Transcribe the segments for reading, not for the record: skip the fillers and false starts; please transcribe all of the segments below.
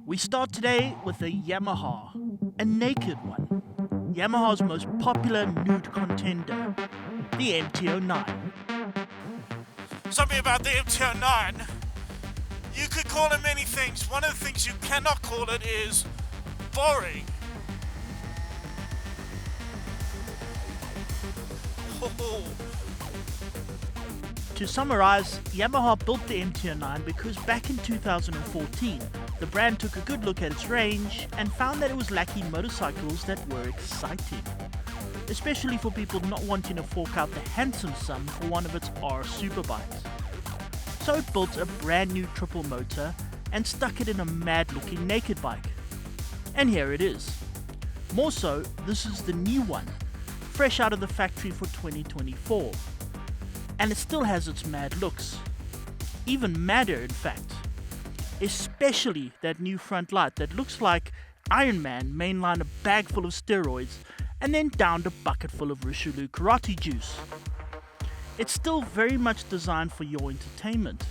We start today with a Yamaha, a naked one. Yamaha's most popular nude contender, the MT-09. Something about the MT-09. You could call it many things. One of the things you cannot call it is boring. To summarize, Yamaha built the MT-09 because back in 2014, the brand took a good look at its range and found that it was lacking motorcycles that were exciting, especially for people not wanting to fork out the handsome sum for one of its R superbikes. So it built a brand new triple motor and stuck it in a mad-looking naked bike. And here it is. More so, this is the new one, fresh out of the factory for 2024. And it still has its mad looks. Even madder, in fact. Especially that new front light that looks like Iron Man mainlined a bag full of steroids and then downed a bucket full of Richelieu karate juice. It's still very much designed for your entertainment.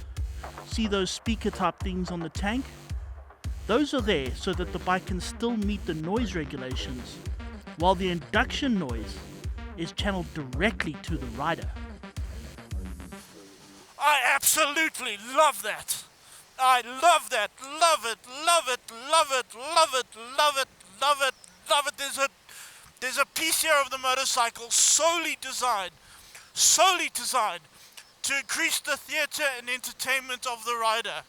See those speaker type things on the tank? Those are there so that the bike can still meet the noise regulations, while the induction noise is channeled directly to the rider. I absolutely love that. I love that. Love it, love it, love it, love it, love it, love it, love it. There's a piece here of the motorcycle solely designed to increase the theatre and entertainment of the rider.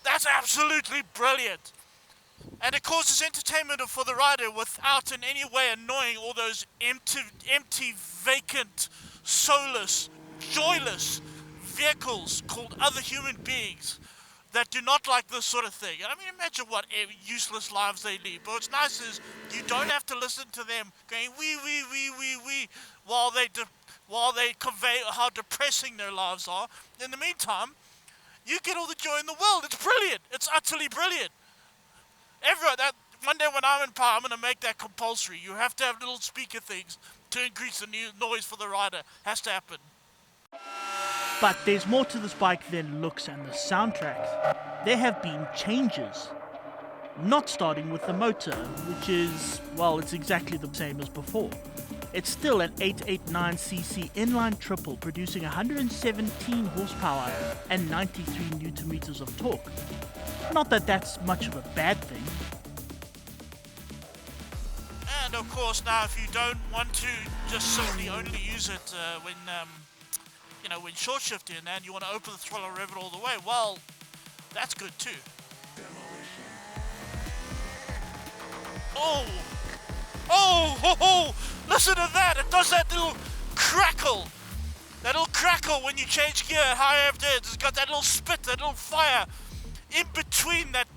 That's absolutely brilliant. And it causes entertainment for the rider without in any way annoying all those empty, vacant, soulless, joyless vehicles called other human beings that do not like this sort of thing. I mean, imagine what useless lives they lead. But what's nice is you don't have to listen to them going wee while they convey how depressing their lives are. In the meantime, you get all the joy in the world. It's brilliant. It's utterly brilliant. One day when I'm in power, I'm going to make that compulsory. You have to have little speaker things to increase the noise for the rider. Has to happen. But there's more to this bike than looks and the soundtrack. There have been changes. Not starting with the motor, which is, well, it's exactly the same as before. It's still an 889cc inline triple producing 117 horsepower and 93 newton meters of torque. Not that that's much of a bad thing. And of course, now if you don't want to just simply only use it when short shifting and you want to open the throttle and rev it all the way, well, that's good too. Oh, listen to that. It does that little crackle. That little crackle when you change gear, higher up there. It's got that little spit, that little fire in between that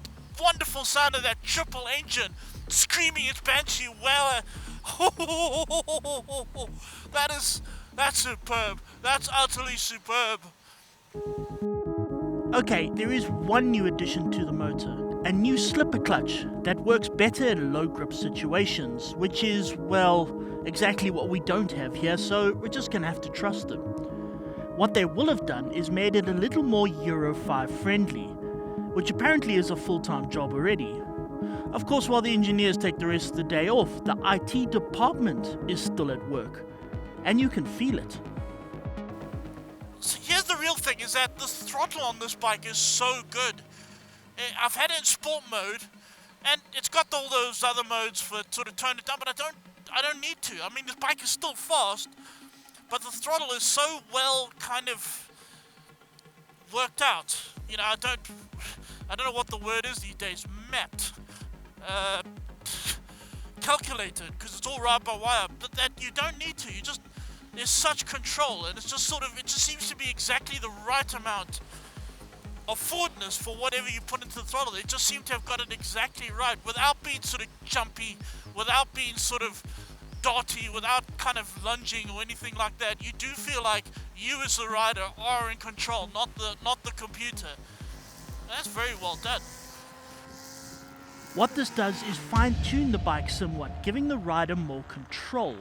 wonderful sound of that triple engine screaming its banshee wail. That's superb. That's utterly superb. Okay, there is one new addition to the motor. A new slipper clutch that works better in low grip situations, which is, well, exactly what we don't have here, so we're just gonna have to trust them. What they will have done is made it a little more Euro 5 friendly, which apparently is a full-time job already. Of course, while the engineers take the rest of the day off, the IT department is still at work, and you can feel it. So here's the real thing, is that the throttle on this bike is so good. I've had it in sport mode, and it's got all those other modes for sort of tone it down, but I don't need to. I mean, this bike is still fast, but the throttle is so well kind of worked out. You know, I don't know what the word is these days. Mapped, calculated, because it's all right by wire. But that you don't need to. There's such control, and it just seems to be exactly the right amount of forwardness for whatever you put into the throttle. They just seem to have got it exactly right, without being sort of jumpy, without being sort of darty, without kind of lunging or anything like that. You do feel like you as the rider are in control, not the computer. That's very well done. What this does is fine-tune the bike somewhat, giving the rider more control.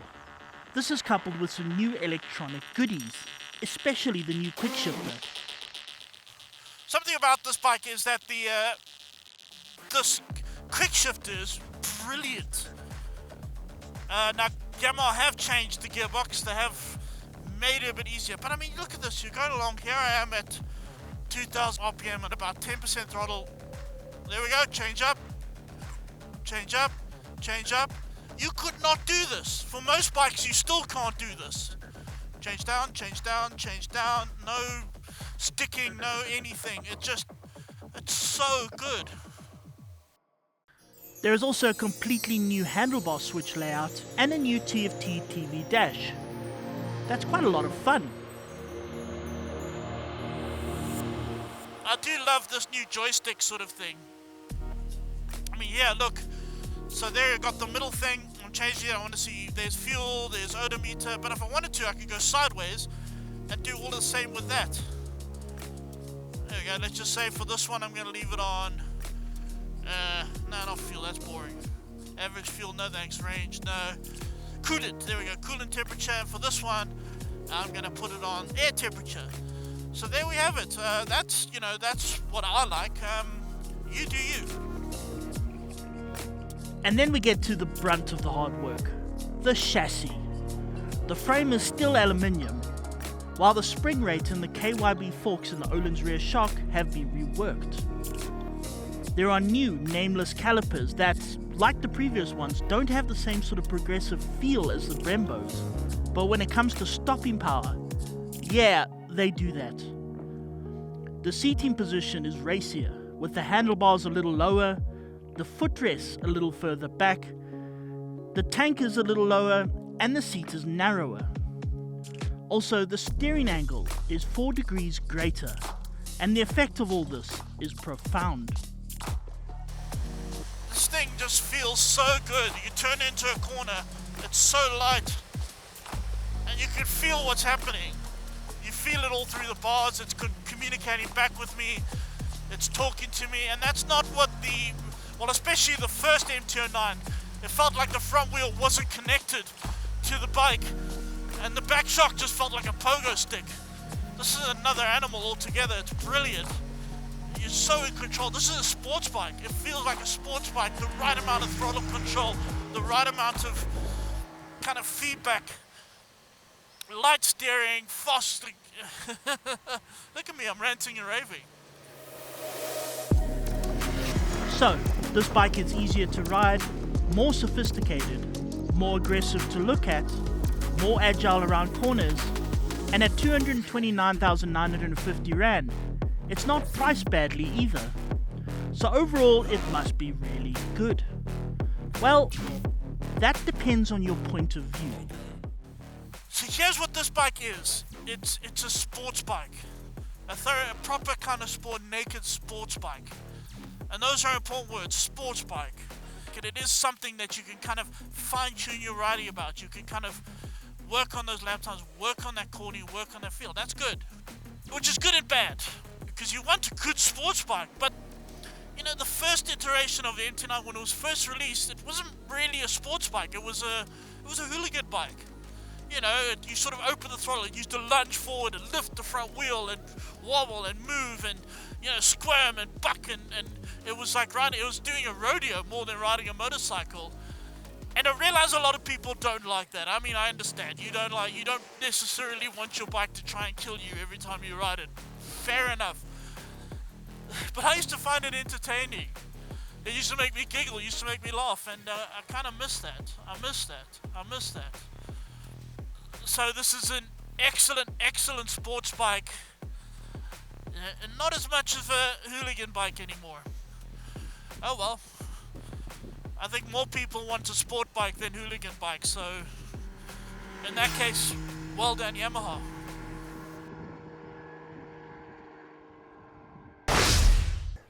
This is coupled with some new electronic goodies, especially the new quick shifter. Something about this bike is that the this quick shifter is brilliant. Now Yamaha have changed the gearbox, they have made it a bit easier, but I mean, look at this, you're going along, here I am at 2000 RPM at about 10% throttle. There we go, change up, change up, change up. You could not do this. For most bikes, you still can't do this. Change down, change down, change down, no sticking, no anything. It's so good. There is also a completely new handlebar switch layout and a new TFT TV dash. That's quite a lot of fun. I do love this new joystick sort of thing. I mean, yeah, look. So there you got the middle thing. I'm changing it. I want to see there's fuel, there's odometer. But if I wanted to, I could go sideways and do all the same with that. There we go. Let's just say for this one, I'm going to leave it on. No, not fuel. That's boring. Average fuel, no thanks. Range, no. Coolant. There we go. Coolant temperature. And for this one, I'm going to put it on air temperature. So there we have it. That's what I like. You do you. And then we get to the brunt of the hard work, the chassis. The frame is still aluminium, while the spring rate and the KYB forks in the Öhlins rear shock have been reworked. There are new nameless calipers that, like the previous ones, don't have the same sort of progressive feel as the Brembos, but when it comes to stopping power, yeah, they do that. The seating position is racier, with the handlebars a little lower, the footrest a little further back, the tank is a little lower, and the seat is narrower. Also, the steering angle is 4 degrees greater, and the effect of all this is profound. This thing just feels so good. You turn into a corner, it's so light, and you can feel what's happening. You feel it all through the bars, it's communicating back with me, it's talking to me, and that's not what especially the first MT-09, it felt like the front wheel wasn't connected to the bike, and the back shock just felt like a pogo stick. This is another animal altogether, it's brilliant. You're so in control. This is a sports bike. It feels like a sports bike, the right amount of throttle control, the right amount of kind of feedback, light steering, fast. Look at me, I'm ranting and raving. So, this bike is easier to ride, more sophisticated, more aggressive to look at, more agile around corners, and at 229,950 Rand, it's not priced badly either. So overall, it must be really good. Well, that depends on your point of view. So here's what this bike is. It's a sports bike. A proper kind of naked sports bike. And those are important words, sports bike. And it is something that you can kind of fine-tune your riding about. You can kind of work on those lap times, work on that cornering, work on that feel. That's good. Which is good and bad. Because you want a good sports bike. But, the first iteration of the MT-09, when it was first released, it wasn't really a sports bike. It was a hooligan bike. You sort of open the throttle, it used to lunge forward and lift the front wheel and wobble and move and, squirm and buck and it was like it was doing a rodeo more than riding a motorcycle. And I realize a lot of people don't like that. I mean, I understand. You don't necessarily want your bike to try and kill you every time you ride it. Fair enough. But I used to find it entertaining. It used to make me giggle, it used to make me laugh, and I kind of miss that. I miss that. So this is an excellent sports bike, and not as much of a hooligan bike anymore. Oh well. I think more people want a sport bike than hooligan bike, so in that case, well done Yamaha.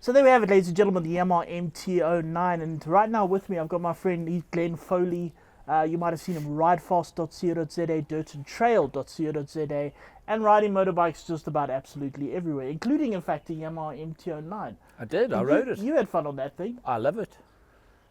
So there we have it, ladies and gentlemen, the Yamaha MT-09, and right now with me I've got my friend Glenn Foley. You might have seen him ridefast.co.za, dirtandtrail.co.za, and riding motorbikes just about absolutely everywhere, including in fact the Yamaha MT-09. I did, I rode it. You had fun on that thing. I love it.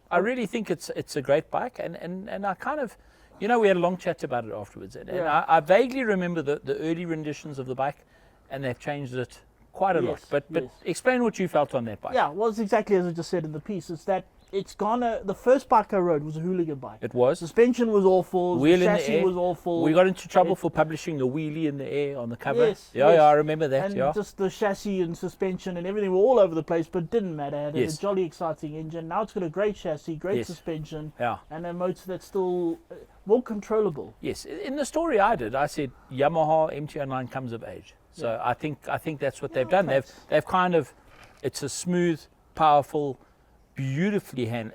I really think it's a great bike, and I kind of, we had a long chat about it afterwards, and I vaguely remember the early renditions of the bike, and they've changed it quite a lot. Yes, But yes. explain what you felt on that bike. Yeah, well, it's exactly as I just said in the piece. It's that it's gonna. The first bike I rode was a hooligan bike. It was. Suspension was awful. Wheel the in the chassis air. was awful. We got into trouble for publishing a wheelie in the air on the cover. Yes, yeah, yes. I remember that. And yeah. just the chassis and suspension and everything were all over the place, but it didn't matter. It had Yes. a jolly exciting engine. Now it's got a great chassis, great Yes. suspension, Yeah. and a motor that's still more controllable. Yes. In the story I did, I said Yamaha MT-09 comes of age. So I think that's what they've done. thanks. They've kind of, it's a smooth, powerful, beautifully and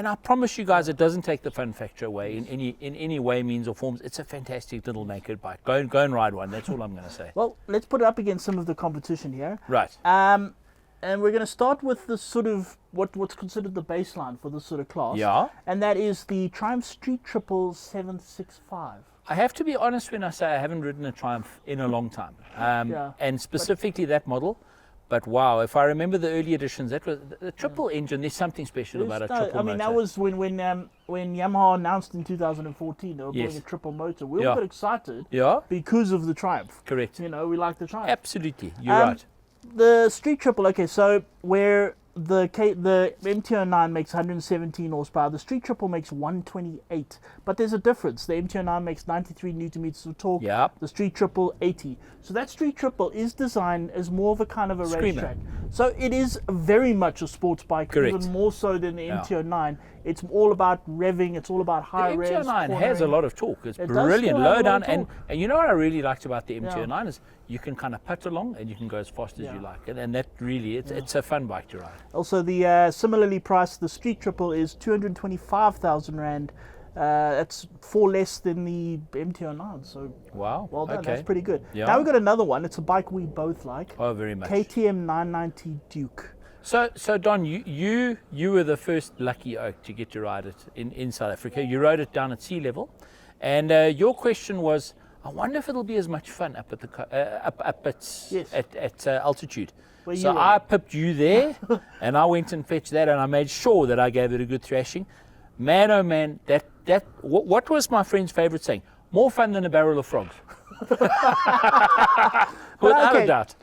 I promise you guys, it doesn't take the fun factor away in any way, means or forms. It's a fantastic little naked bike. Go and ride one. That's all I'm going to say. Well, let's put it up against some of the competition here. Right. And we're going to start with the sort of what's considered the baseline for this sort of class. Yeah. And that is the Triumph Street Triple 765. I have to be honest when I say I haven't ridden a Triumph in a long time, Yeah, and specifically that model. But wow, if I remember the early editions, that was the triple engine. There's something special about a triple I mean, motor. that was when Yamaha announced in 2014 they were Yes. putting a triple motor. We all Yeah. got excited Yeah, because of the Triumph. correct. You know, we like the Triumph. Absolutely, you're Um, right. The Street Triple, okay, so where the MT-09 makes 117 horsepower, the Street Triple makes 128. But there's a difference. The MT-09 makes 93 newton meters of torque. Yeah. The Street Triple 80. So that Street Triple is designed as more of a kind of a Screamer. racetrack. So it is very much a sports bike, Correct. even more so than the Yeah. MT-09. It's all about revving. It's all about The high revs. MT-09 has a cornering. lot of torque. It's It does brilliant, still have a low lot of down, torque. and you know what I really liked about the MT-09 is you can kind of putt along and you can go as fast as Yeah. you like, and that really it's a fun bike to ride. Also, the similarly priced, the Street Triple is 225,000 Rand. That's 4 less than the MT-09. So Wow. well done. Okay. That's pretty good. Yeah. Now we've got another one. It's a bike we both like. Oh, very much. KTM 990 Duke. So Don, you were the first lucky oak to get to ride it in South Africa. You rode it down at sea level, and your question was, I wonder if it'll be as much fun up at the up at Yes. at altitude. Where So you I rode. pipped you there, and I went and fetched that, and I made sure that I gave it a good thrashing. Man, oh man, what was my friend's favourite saying? More fun than a barrel of frogs. Without okay. a doubt.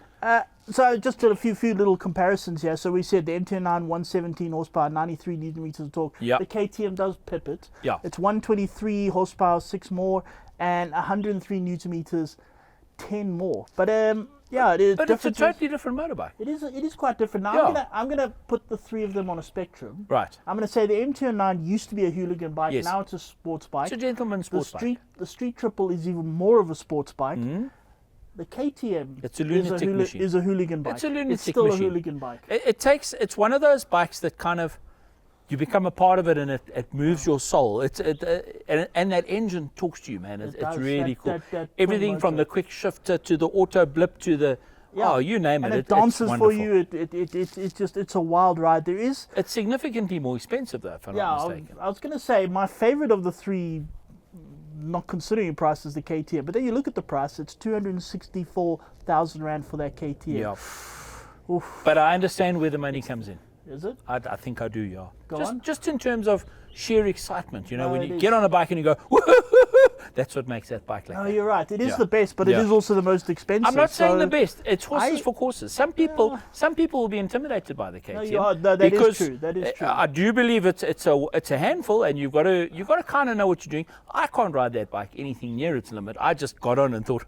So just did a few little comparisons here. So we said the MT-09 117 horsepower, 93 newton meters of torque. Yeah. The KTM does pip it. Yeah. It's 123 horsepower, 6 more, and 103 newton meters, 10 more. But yeah, it is. But it's a differences- totally different motorbike. It is quite different. Now Yeah. I'm gonna put the three of them on a spectrum. Right. I'm gonna say the MT-09 used to be a hooligan bike. Yes. Now it's a sports bike. It's a gentleman's sports bike. The Street Triple is even more of a sports bike. The KTM It's a lunatic machine. is a hooligan bike. It's a lunatic It's still machine. a hooligan bike. It's one of those bikes that kind of, you become a part of it and it moves your soul. And that engine talks to you, man. It's does. really That- cool. that twin Everything from motor. the quick shifter to the auto blip to the, Yeah. oh, you name And it. it dances it's for wonderful. you. It's a wild ride. There is. It's significantly more expensive though, if I'm Yeah, not mistaken. I was gonna say my favorite of the three, not considering price, is the KTM. But then you look at the price; it's 264,000 Rand for that KTM. Yeah. But I understand where the money comes in. Is it? I think I do, yeah. Go just, on. just in terms of sheer excitement, you know, No, when it you is. get on a bike and you go, that's what makes that bike like No, that. you're right. It is Yeah. the best, but Yeah. it is also the most expensive. I'm not saying so- the best. It's horses I- for courses. Some people will be intimidated by the KTM. No, you are. No, that is because true. That is true. I do believe it's a handful, and you've got to kind of know what you're doing. I can't ride that bike anything near its limit. I just got on and thought,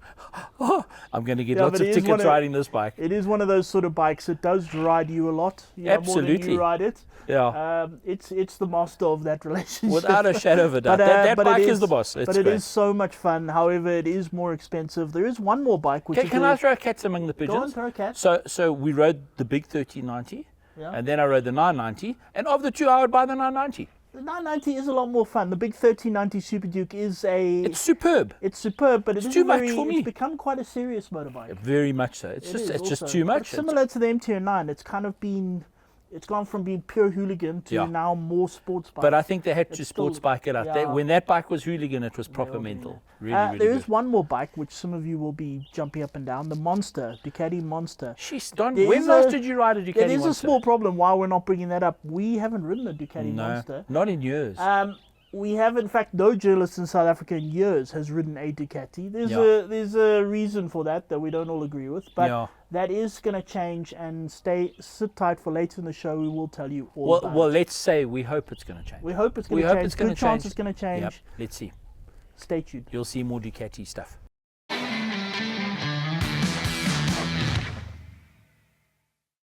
oh, I'm going to get Yeah, lots but of it is tickets one of- riding this bike. It is one of those sort of bikes that does ride you a lot. You know, more than Absolutely. you ride it. Yeah, It's the master of that relationship. without a shadow of a doubt. that but bike it is the boss. It's but it great. is so much fun. However, it is more expensive. There is one more bike which is Can I throw cats among the Go on, pigeons? throw a cat. So we rode the big 1390, Yeah. and then I rode the 990, and of the two, I would buy the 990. The 990 is a lot more fun. The big 1390 Super Duke is It's superb. it's superb, but It's it's too much for me. It's become quite a serious motorbike. Very much so. It's It just is it's just also. too But much. it's similar to the MT-09. It's gone from being pure hooligan to Yeah. now more sports bike. But I think they had to It's sports still- bike it up. yeah. When that bike was hooligan, it was proper mental. Really There good. is one more bike which some of you will be jumping up and down. The Monster, Ducati Monster. Sheesh, Don, There when is last a- did you ride a Ducati It is a Monster? small problem why we're not bringing that up. We haven't ridden a Ducati No, Monster. not in years. we have, in fact, no journalist in South Africa in years has ridden a Ducati. There's a reason for that we don't all agree with, but that is going to change. And sit tight for later in the show. We will tell you all about well, it. let's say we hope it's going to change. We hope it's going to change. Good chance it's going to change. Yep. Let's see. Stay tuned. You'll see more Ducati stuff.